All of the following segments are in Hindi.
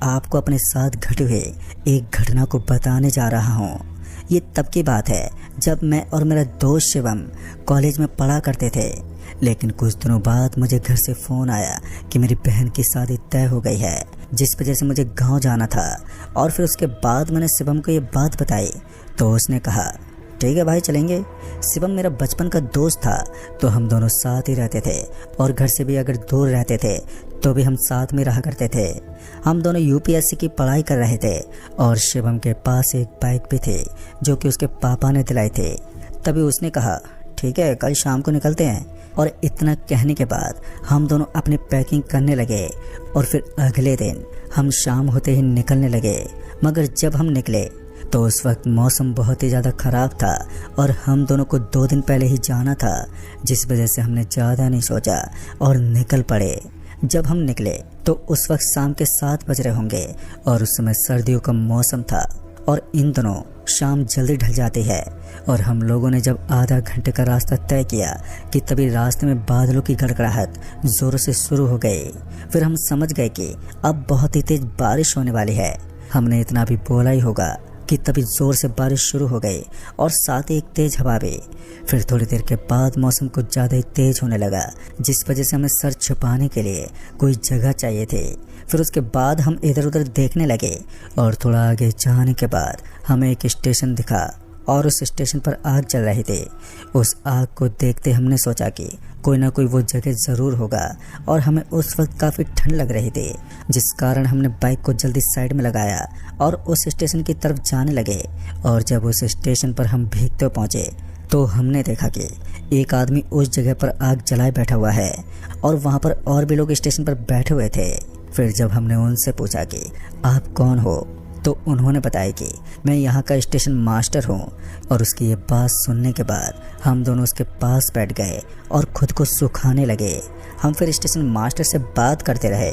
आपको अपने साथ घटे हुए एक घटना को बताने जा रहा हूँ। ये तब की बात है जब मैं और मेरा दोस्त शिवम कॉलेज में पढ़ा करते थे। लेकिन कुछ दिनों बाद मुझे घर से फ़ोन आया कि मेरी बहन की शादी तय हो गई है, जिस वजह से मुझे गांव जाना था। और फिर उसके बाद मैंने शिवम को ये बात बताई तो उसने कहा ठीक है भाई चलेंगे। शिवम मेरा बचपन का दोस्त था, तो हम दोनों साथ ही रहते थे और घर से भी अगर दूर रहते थे तो भी हम साथ में रहा करते थे। हम दोनों यूपीएससी की पढ़ाई कर रहे थे और शिवम के पास एक बाइक भी थी जो कि उसके पापा ने दिलाई थी। तभी उसने कहा ठीक है कल शाम को निकलते हैं। और इतना कहने के बाद हम दोनों अपनी पैकिंग करने लगे और फिर अगले दिन हम शाम होते ही निकलने लगे। मगर जब हम निकले तो उस वक्त मौसम बहुत ही ज़्यादा ख़राब था और हम दोनों को 2 दिन पहले ही जाना था, जिस वजह से हमने ज़्यादा नहीं सोचा और निकल पड़े। जब हम निकले तो उस वक्त शाम के 7 बज रहे होंगे और उस समय सर्दियों का मौसम था और इन दिनों शाम जल्दी ढल जाती है। और हम लोगों ने जब आधा घंटे का रास्ता तय किया कि तभी रास्ते में बादलों की गड़गड़ाहट ज़ोरों से शुरू हो गई। फिर हम समझ गए कि अब बहुत ही तेज़ बारिश होने वाली है। हमने इतना भी बोला ही होगा कि तभी ज़ोर से बारिश शुरू हो गई और साथ ही एक तेज़ हवा भी। फिर थोड़ी देर के बाद मौसम कुछ ज़्यादा ही तेज़ होने लगा, जिस वजह से हमें सर छुपाने के लिए कोई जगह चाहिए थी। फिर उसके बाद हम इधर उधर देखने लगे और थोड़ा आगे जाने के बाद हमें एक स्टेशन दिखा और उस स्टेशन पर आग जल रही थी। उस आग को देखते हमने सोचा कि कोई ना कोई वो जगह ज़रूर होगा और हमें उस वक्त काफ़ी ठंड लग रही थी, जिस कारण हमने बाइक को जल्दी साइड में लगाया और उस स्टेशन की तरफ जाने लगे। और जब उस स्टेशन पर हम भीगते पहुँचे तो हमने देखा कि एक आदमी उस जगह पर आग जलाए बैठा हुआ है और वहाँ पर और भी लोग स्टेशन पर बैठे हुए थे। फिर जब हमने उनसे पूछा कि आप कौन हो तो उन्होंने बताया कि मैं यहाँ का स्टेशन मास्टर हूँ। और उसकी ये बात सुनने के बाद हम दोनों उसके पास बैठ गए और खुद को सुखाने लगे। हम फिर स्टेशन मास्टर से बात करते रहे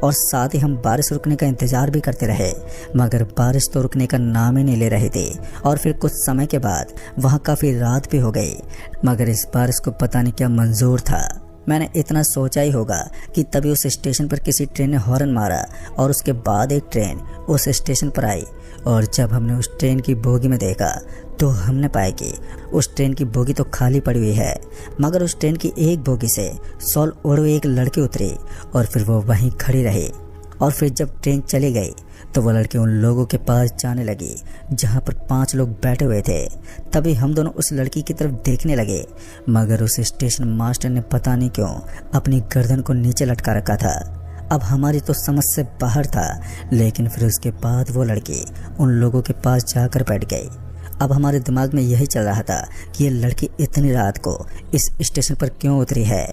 और साथ ही हम बारिश रुकने का इंतज़ार भी करते रहे, मगर बारिश तो रुकने का नाम ही नहीं ले रही थी। और फिर कुछ समय के बाद वहाँ काफ़ी रात भी हो गई, मगर इस बारिश को पता नहीं क्या मंजूर था। मैंने इतना सोचा ही होगा कि तभी उस स्टेशन पर किसी ट्रेन ने हॉर्न मारा और उसके बाद एक ट्रेन उस स्टेशन पर आई। और जब हमने उस ट्रेन की बोगी में देखा तो हमने पाया कि उस ट्रेन की बोगी तो खाली पड़ी हुई है, मगर उस ट्रेन की एक बोगी से शॉल ओढ़े हुए एक लड़की उतरी और फिर वो वहीं खड़ी रही। और फिर जब ट्रेन चली गई तो वो लड़की उन लोगों के पास जाने लगी जहाँ पर 5 लोग बैठे हुए थे। तभी हम दोनों उस लड़की की तरफ देखने लगे, मगर उस स्टेशन मास्टर ने पता नहीं क्यों अपनी गर्दन को नीचे लटका रखा था। अब हमारी तो समझ से बाहर था, लेकिन फिर उसके बाद वो लड़की उन लोगों के पास जाकर बैठ गई। अब हमारे दिमाग में यही चल रहा था कि ये लड़की इतनी रात को इस स्टेशन पर क्यों उतरी है।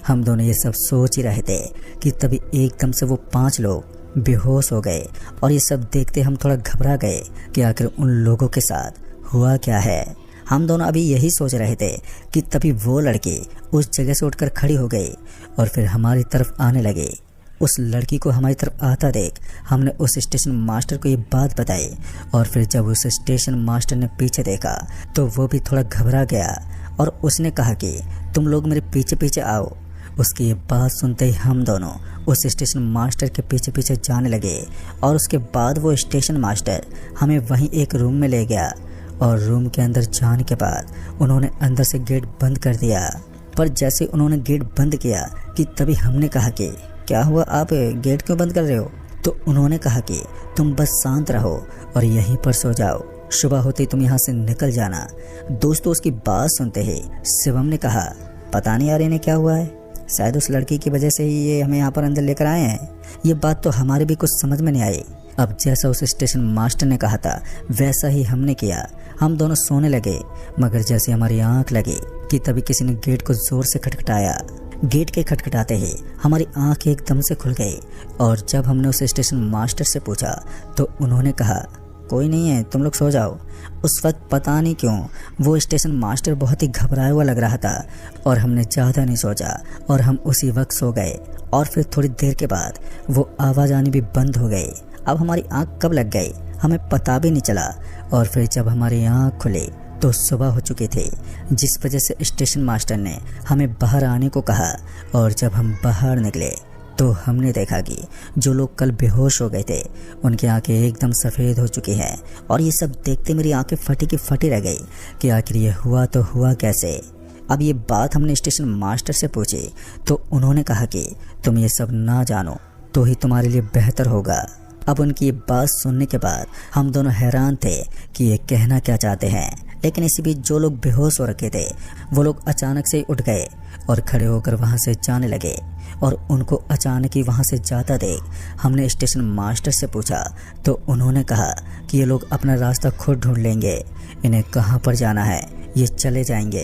हम दोनों ये सब सोच ही रहे थे कि तभी एकदम से वो 5 लोग बेहोश हो गए। और ये सब देखते हम थोड़ा घबरा गए कि आखिर उन लोगों के साथ हुआ क्या है। हम दोनों अभी यही सोच रहे थे कि तभी वो लड़की उस जगह से उठकर खड़ी हो गई और फिर हमारी तरफ आने लगी। उस लड़की को हमारी तरफ आता देख हमने उस स्टेशन मास्टर को ये बात बताई। और फिर जब उस स्टेशन मास्टर ने पीछे देखा तो वो भी थोड़ा घबरा गया और उसने कहा कि तुम लोग मेरे पीछे पीछे आओ। उसकी ये बात सुनते ही हम दोनों उस स्टेशन मास्टर के पीछे पीछे जाने लगे और उसके बाद वो स्टेशन मास्टर हमें वहीं एक रूम में ले गया। और रूम के अंदर जाने के बाद उन्होंने अंदर से गेट बंद कर दिया। पर जैसे उन्होंने गेट बंद किया कि तभी हमने कहा कि क्या हुआ, आप गेट क्यों बंद कर रहे हो? तो उन्होंने कहा कि तुम बस शांत रहो और यहीं पर सो जाओ, सुबह होते तुम यहाँ से निकल जाना। दोस्तों उसकी बात सुनते ही शिवम ने कहा पता नहीं यार इन्हें क्या हुआ है, शायद उस लड़की की वजह से ही ये हमें यहाँ पर अंदर लेकर आए हैं। ये बात तो हमारे भी कुछ समझ में नहीं आई। अब जैसा उस स्टेशन मास्टर ने कहा था वैसा ही हमने किया। हम दोनों सोने लगे, मगर जैसे हमारी आंख लगी कि तभी किसी ने गेट को जोर से खटखटाया। गेट के खटखटाते ही हमारी आंख एकदम से खुल गई। और जब हमने उस स्टेशन मास्टर से पूछा तो उन्होंने कहा कोई नहीं है, तुम लोग सो जाओ। उस वक्त पता नहीं क्यों वो स्टेशन मास्टर बहुत ही घबराया हुआ लग रहा था और हमने ज़्यादा नहीं सोचा और हम उसी वक्त सो गए। और फिर थोड़ी देर के बाद वो आवाज़ आनी भी बंद हो गई। अब हमारी आंख कब लग गई हमें पता भी नहीं चला। और फिर जब हमारी आंख खुली तो सुबह हो चुकी थी, जिस वजह से स्टेशन मास्टर ने हमें बाहर आने को कहा। और जब हम बाहर निकले तो हमने देखा कि जो लोग कल बेहोश हो गए थे उनकी आंखें एकदम सफ़ेद हो चुकी हैं। और ये सब देखते मेरी आंखें फटी की फटी रह गई कि आखिर ये हुआ तो हुआ कैसे। अब ये बात हमने स्टेशन मास्टर से पूछी तो उन्होंने कहा कि तुम ये सब ना जानो तो ही तुम्हारे लिए बेहतर होगा। अब उनकी ये बात सुनने के बाद हम दोनों हैरान थे कि ये कहना क्या चाहते हैं। लेकिन इसी बीच जो लोग बेहोश हो रखे थे वो लोग अचानक से उठ गए और खड़े होकर वहाँ से जाने लगे। और उनको अचानक ही वहाँ से जाता देख हमने स्टेशन मास्टर से पूछा तो उन्होंने कहा कि ये लोग अपना रास्ता खुद ढूंढ लेंगे, इन्हें कहाँ पर जाना है ये चले जाएंगे,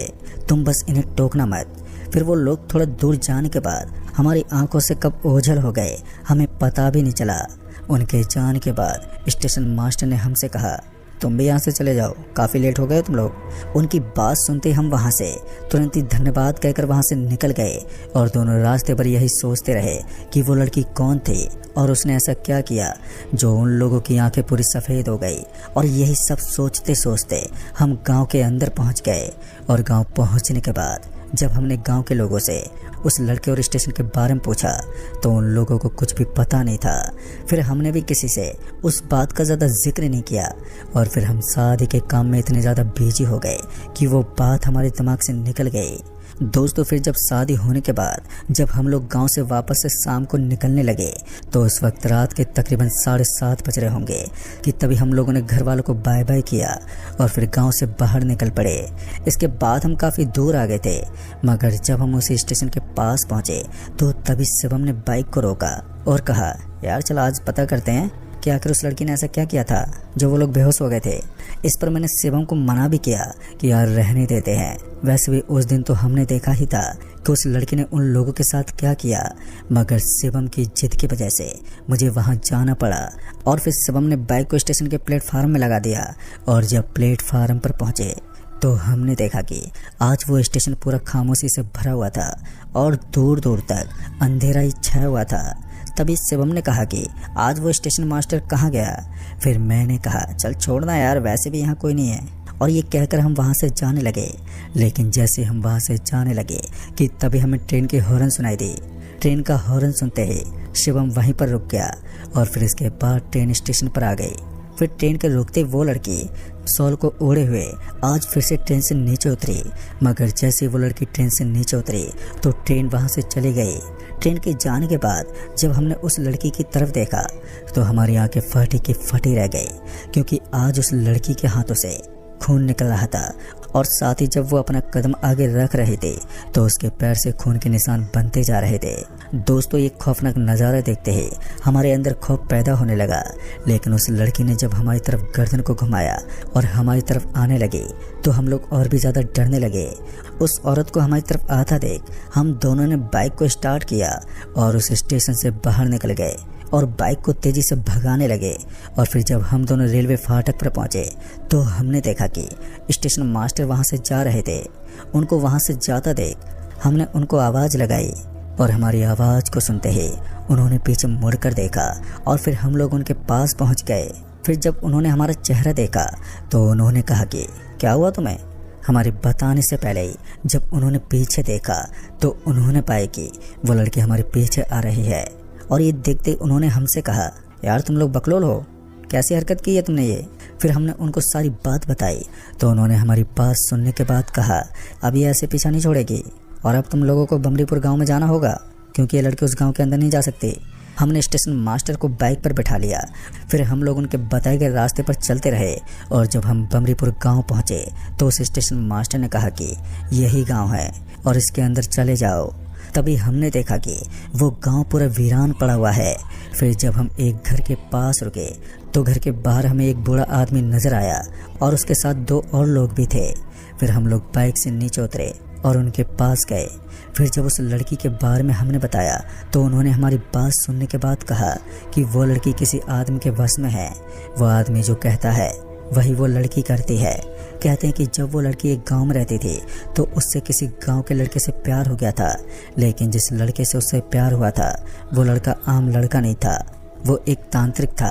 तुम बस इन्हें टोकना मत। फिर वो लोग थोड़ा दूर जाने के बाद हमारी आंखों से कब ओझल हो गए हमें पता भी नहीं चला। उनके जाने के बाद स्टेशन मास्टर ने हमसे कहा तुम भी यहाँ से चले जाओ, काफ़ी लेट हो गए तुम लोग। उनकी बात सुनते हम वहाँ से तुरंत ही धन्यवाद कहकर वहाँ से निकल गए और दोनों रास्ते पर यही सोचते रहे कि वो लड़की कौन थी और उसने ऐसा क्या किया जो उन लोगों की आंखें पूरी सफ़ेद हो गई। और यही सब सोचते सोचते हम गांव के अंदर पहुँच गए। और गांव पहुँचने के बाद जब हमने गांव के लोगों से उस लड़के और स्टेशन के बारे में पूछा तो उन लोगों को कुछ भी पता नहीं था। फिर हमने भी किसी से उस बात का ज़्यादा जिक्र नहीं किया और फिर हम शादी के काम में इतने ज़्यादा बिजी हो गए कि वो बात हमारे दिमाग से निकल गई। दोस्तों फिर जब शादी होने के बाद जब हम लोग गांव से वापस से शाम को निकलने लगे तो उस वक्त रात के तकरीबन 7:30 बज रहे होंगे कि तभी हम लोगों ने घर वालों को बाय बाय किया और फिर गांव से बाहर निकल पड़े। इसके बाद हम काफ़ी दूर आ गए थे मगर जब हम उसी स्टेशन के पास पहुंचे तो तभी शिवम ने बाइक को रोका और कहा यार चलो आज पता करते हैं कि आखिर उस लड़की ने ऐसा क्या किया था जो वो लोग बेहोश हो गए थे। इस पर मैंने शिवम को मना भी किया कि यार रहने देते हैं, वैसे भी उस दिन तो हमने देखा ही था कि उस लड़की ने उन लोगों के साथ क्या किया। मगर शिवम की जिद की वजह से मुझे वहां जाना पड़ा और फिर शिवम ने बाइक को स्टेशन के प्लेटफार्म में लगा दिया। और जब प्लेटफार्म पर पहुंचे तो हमने देखा कि आज वो स्टेशन पूरा खामोशी से भरा हुआ था और दूर दूर तक अंधेरा ही छाया हुआ था। तभी शिवम ने कहा कि आज वो स्टेशन मास्टर कहाँ गया। फिर मैंने कहा चल छोड़ना यार, वैसे भी यहाँ कोई नहीं है। और ये कहकर हम वहाँ से जाने लगे। लेकिन जैसे हम वहाँ से जाने लगे कि तभी हमें ट्रेन की हॉर्न सुनाई दी। ट्रेन का हॉर्न सुनते ही शिवम वहीं पर रुक गया और फिर इसके बाद ट्रेन स्टेशन पर आ गई। फिर ट्रेन के रुकते वो लड़की शॉल को ओढ़े हुए आज फिर से ट्रेन से नीचे उतरी। मगर जैसे वो लड़की ट्रेन से नीचे उतरी तो ट्रेन वहाँ से चली गई। ट्रेन के जाने के बाद जब हमने उस लड़की की तरफ देखा तो हमारी आंखें फटी की फटी रह गई क्योंकि आज उस लड़की के हाथों से खून निकल रहा था और साथ ही जब वो अपना कदम आगे रख रही थी तो उसके पैर से खून के निशान बनते जा रहे थे। दोस्तों ये खौफनाक नज़ारा देखते ही हमारे अंदर खौफ पैदा होने लगा। लेकिन उस लड़की ने जब हमारी तरफ गर्दन को घुमाया और हमारी तरफ आने लगी तो हम लोग और भी ज़्यादा डरने लगे। उस औरत को हमारी तरफ आता देख हम दोनों ने बाइक को स्टार्ट किया और उस स्टेशन से बाहर निकल गए और बाइक को तेज़ी से भगाने लगे। और फिर जब हम दोनों रेलवे फाटक पर पहुंचे तो हमने देखा कि स्टेशन मास्टर वहां से जा रहे थे। उनको वहां से जाता देख हमने उनको आवाज़ लगाई और हमारी आवाज़ को सुनते ही उन्होंने पीछे मुड़कर देखा और फिर हम लोग उनके पास पहुंच गए। फिर जब उन्होंने हमारा चेहरा देखा तो उन्होंने कहा कि क्या हुआ तुम्हें। हमारे बताने से पहले ही जब उन्होंने पीछे देखा तो उन्होंने पाया कि वो लड़की हमारे पीछे आ रही है। और ये देखते उन्होंने हमसे कहा यार तुम लोग बकलोल हो, कैसी हरकत की है तुमने ये। फिर हमने उनको सारी बात बताई तो उन्होंने हमारी बात सुनने के बाद कहा अब ये ऐसे पीछा नहीं छोड़ेगी और अब तुम लोगों को बमरीपुर गांव में जाना होगा क्योंकि ये लड़की उस गांव के अंदर नहीं जा सकती। हमने स्टेशन मास्टर को बाइक पर बैठा लिया। फिर हम लोग उनके बताए गए रास्ते पर चलते रहे और जब हम बमरीपुर गांव पहुंचे तो उस स्टेशन मास्टर ने कहा कि यही गांव है और इसके अंदर चले जाओ। तभी हमने देखा कि वो गांव पूरा वीरान पड़ा हुआ है। फिर जब हम एक घर के पास रुके तो घर के बाहर हमें एक बूढ़ा आदमी नजर आया और उसके साथ 2 और लोग भी थे। फिर हम लोग बाइक से नीचे उतरे और उनके पास गए। फिर जब उस लड़की के बारे में हमने बताया तो उन्होंने हमारी बात सुनने के बाद कहा कि वो लड़की किसी आदमी के वश में है। वो आदमी जो कहता है वही वो लड़की करती है। कहते हैं कि जब वो लड़की एक गांव में रहती थी तो उससे किसी गांव के लड़के से प्यार हो गया था। लेकिन जिस लड़के से उससे प्यार हुआ था वो लड़का आम लड़का नहीं था, वो एक तांत्रिक था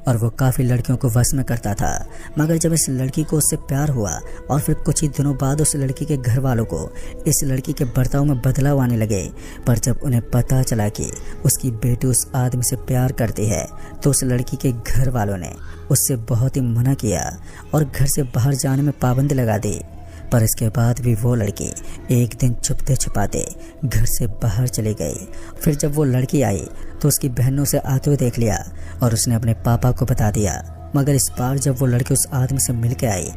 और वो काफ़ी लड़कियों को वश में करता था। मगर जब इस लड़की को उससे प्यार हुआ और फिर कुछ ही दिनों बाद उस लड़की के घर वालों को इस लड़की के बर्ताव में बदलाव आने लगे। पर जब उन्हें पता चला कि उसकी बेटी उस आदमी से प्यार करती है तो उस लड़की के घर वालों ने उससे बहुत ही मना किया और घर से बाहर जाने में पाबंदी लगा दी। पर इसके बाद भी वो लड़की एक दिन छुपते छुपाते घर से बाहर चली गई। फिर जब वो लड़की आई तो उसकी बहनों से आते हुए देख लिया और उसने अपने पापा को बता दिया। मगर इस बार जब वो लड़की उस आदमी से मिल के आई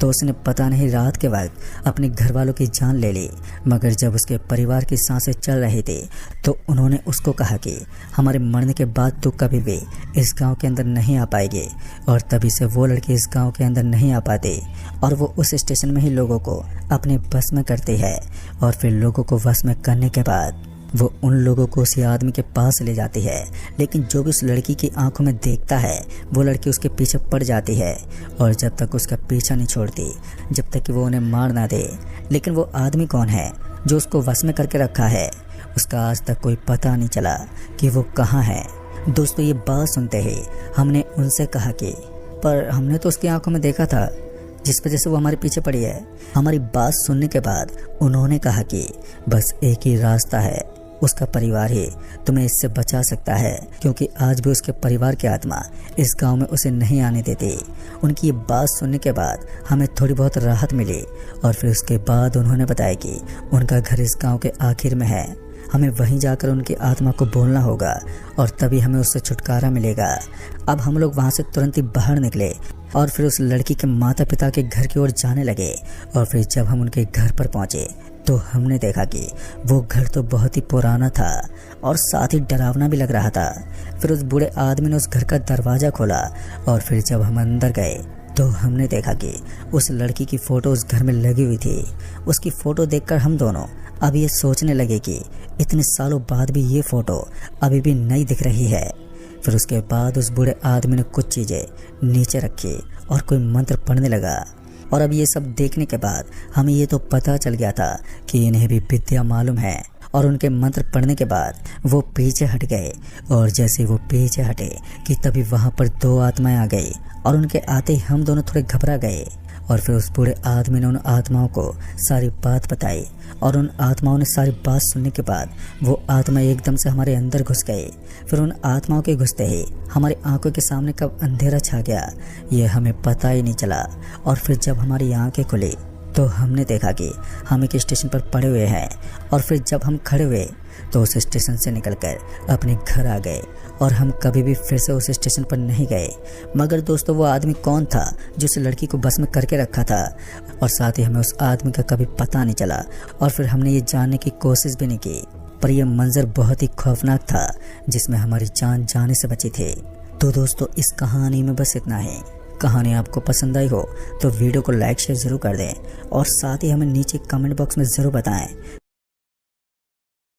तो उसने पता नहीं रात के वक्त अपने घर वालों की जान ले ली। मगर जब उसके परिवार की सांसें चल रही थी तो उन्होंने उसको कहा कि हमारे मरने के बाद तो कभी भी इस गांव के अंदर नहीं आ पाएगी। और तभी से वो लड़की इस गांव के अंदर नहीं आ पाती और वो उस स्टेशन में ही लोगों को अपने बस में करती है। और फिर लोगों को वश में करने के बाद वो उन लोगों को उसी आदमी के पास ले जाती है। लेकिन जो भी उस लड़की की आंखों में देखता है वो लड़की उसके पीछे पड़ जाती है और जब तक उसका पीछा नहीं छोड़ती जब तक कि वो उन्हें मार ना दे। लेकिन वो आदमी कौन है जो उसको वश में करके रखा है, उसका आज तक कोई पता नहीं चला कि वो कहाँ है। दोस्तों, ये बात सुनते ही हमने उनसे कहा कि पर हमने तो उसकी आंखों में देखा था जिस वजह से वो हमारे पीछे पड़ी है। हमारी बात सुनने के बाद उन्होंने कहा कि बस एक ही रास्ता है, उसका परिवार ही तुम्हें इससे बचा सकता है, क्योंकि आज भी उसके परिवार की आत्मा इस गांव में उसे नहीं आने देती। उनकी ये बात सुनने के बाद हमें थोड़ी बहुत राहत मिली और फिर उसके बाद उन्होंने बताया कि उनका घर इस गांव के आखिर में है। हमें वहीं जाकर उनकी आत्मा को बोलना होगा और तभी हमें उससे छुटकारा मिलेगा। अब हम लोग वहाँ से तुरंत ही बाहर निकले और फिर उस लड़की के माता पिता के घर की ओर जाने लगे। और फिर जब हम उनके घर पर पहुँचे तो हमने देखा कि वो घर तो बहुत ही पुराना था और साथ ही डरावना भी लग रहा था। फिर उस बूढ़े आदमी ने उस घर का दरवाज़ा खोला और फिर जब हम अंदर गए तो हमने देखा कि उस लड़की की फ़ोटो उस घर में लगी हुई थी। उसकी फ़ोटो देखकर हम दोनों अब ये सोचने लगे कि इतने सालों बाद भी ये फ़ोटो अभी भी नई दिख रही है। फिर उसके बाद उस बूढ़े आदमी ने कुछ चीज़ें नीचे रखी और कोई मंत्र पढ़ने लगा। और अब ये सब देखने के बाद हमें ये तो पता चल गया था कि इन्हें भी विद्या मालूम है। और उनके मंत्र पढ़ने के बाद वो पीछे हट गए और जैसे वो पीछे हटे कि तभी वहाँ पर दो आत्माएं आ गई और उनके आते ही हम दोनों थोड़े घबरा गए। और फिर उस बूढ़े आदमी ने उन आत्माओं को सारी बात बताई और उन आत्माओं ने सारी बात सुनने के बाद वो आत्मा एकदम से हमारे अंदर घुस गए। फिर उन आत्माओं के घुसते ही हमारी आंखों के सामने कब अंधेरा छा गया ये हमें पता ही नहीं चला। और फिर जब हमारी आंखें खुली तो हमने देखा कि हम एक स्टेशन पर पड़े हुए हैं। और फिर जब हम खड़े हुए तो उस स्टेशन से निकलकर अपने घर आ गए और हम कभी भी फिर से उस स्टेशन पर नहीं गए। मगर दोस्तों, वो आदमी कौन था जो उस लड़की को बस में करके रखा था, और साथ ही हमें उस आदमी का कभी पता नहीं चला और फिर हमने ये जानने की कोशिश भी नहीं की। पर यह मंजर बहुत ही खौफनाक था जिसमें हमारी जान जाने से बची थी। तो दोस्तों, इस कहानी में बस इतना ही। कहानी आपको पसंद आई हो तो वीडियो को लाइक शेयर ज़रूर कर दें और साथ ही हमें नीचे कमेंट बॉक्स में ज़रूर बताएं